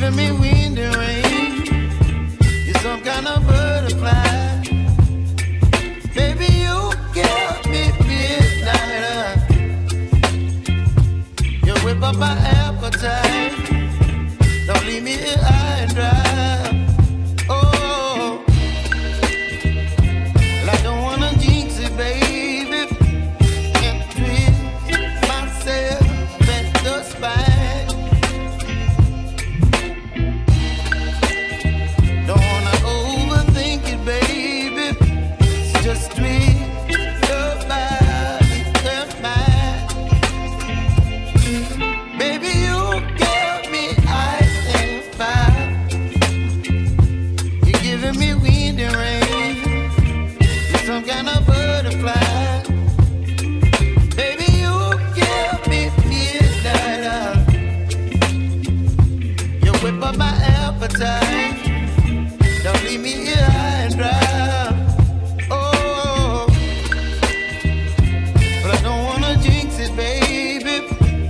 giving me wind and rain. You're some kind of butterfly. Baby, you give me midnight. You whip up my appetite. Don't leave me here high and dry. Oh, well, I don't wanna jinx it, baby, and twist myself at the spine. Don't wanna overthink it, baby. It's just twist your body and mine. Baby, you give me ice and fire. You're giving me wind and rain. You're some kind of butterfly. Baby, you give me midnight. You whip up my appetite. Don't leave me here high and dry. Oh, but I don't wanna jinx it, baby.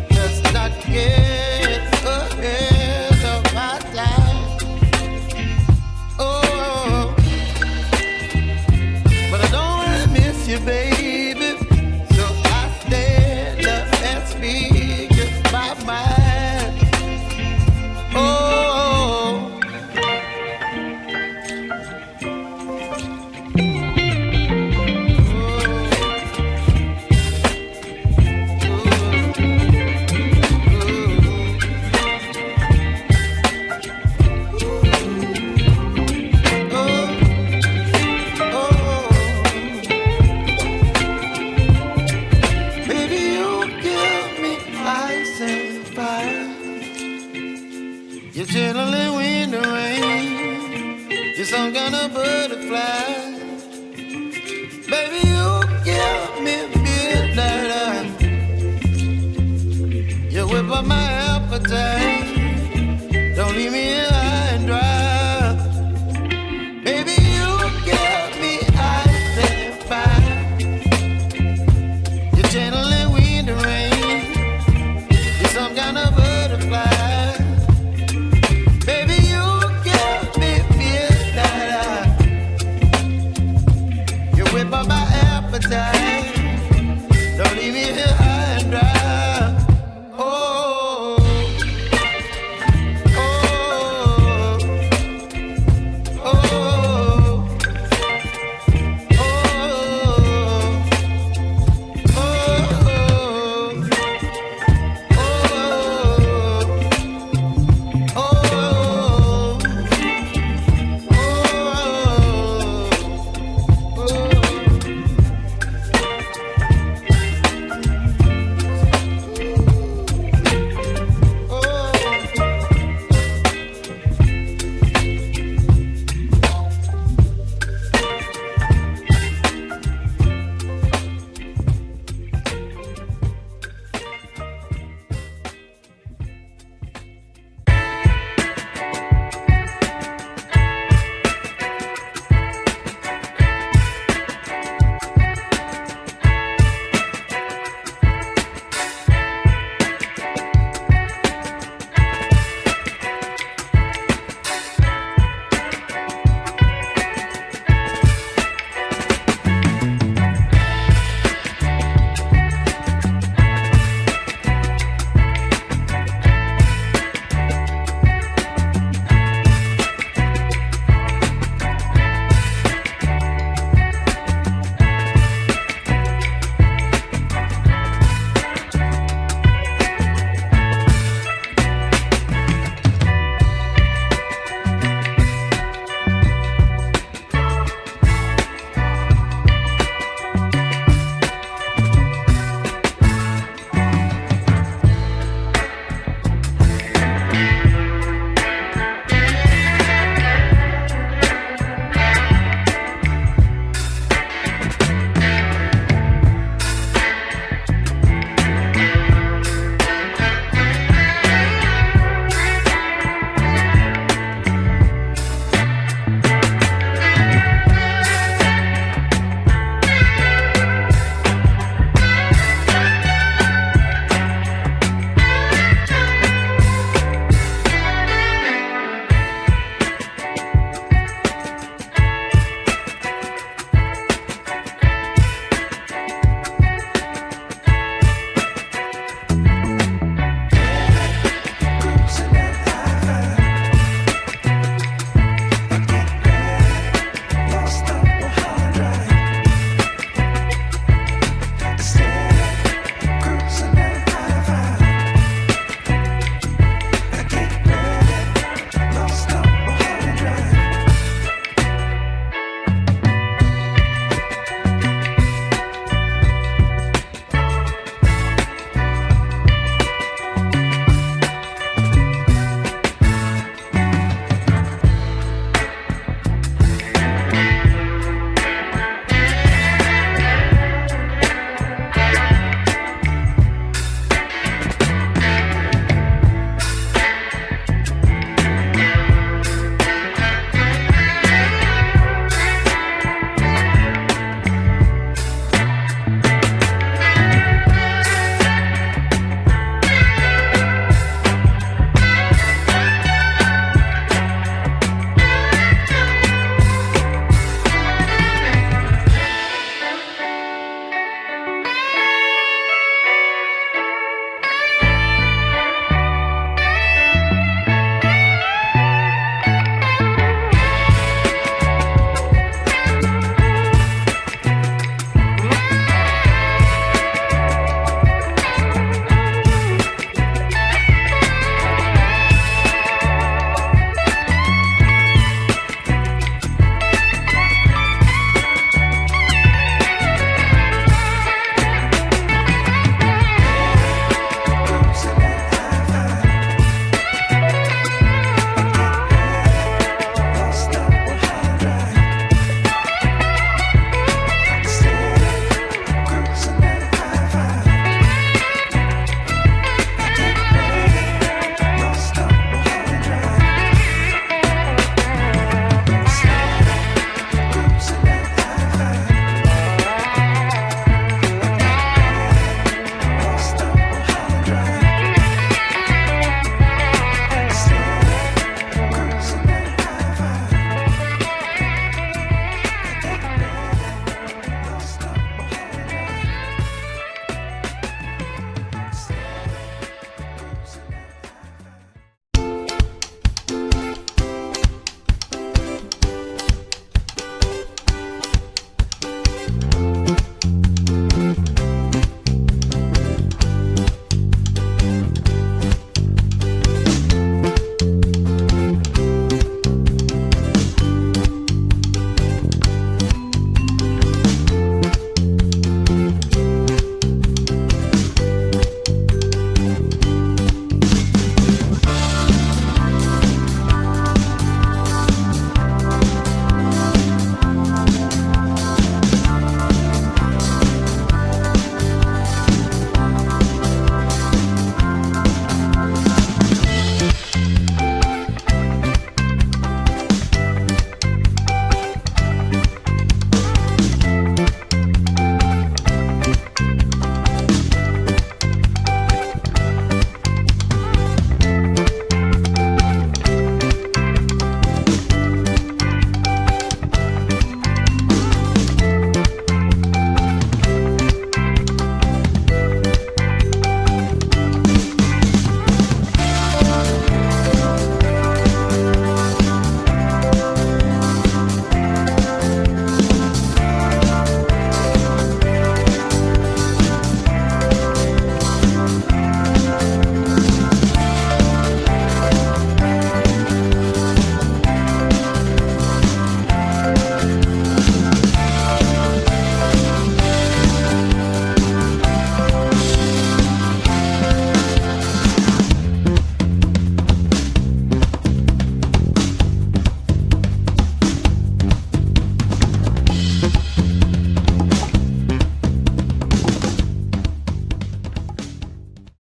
Let's not get ahead of my time. Oh, but I don't wanna miss you, baby. So I stand up and speak my mind. Oh. Baby, you give me ice and fire. You're chilling wind and rain. You're some kind of butterfly. Baby, you give me midnight. You whip up my appetite.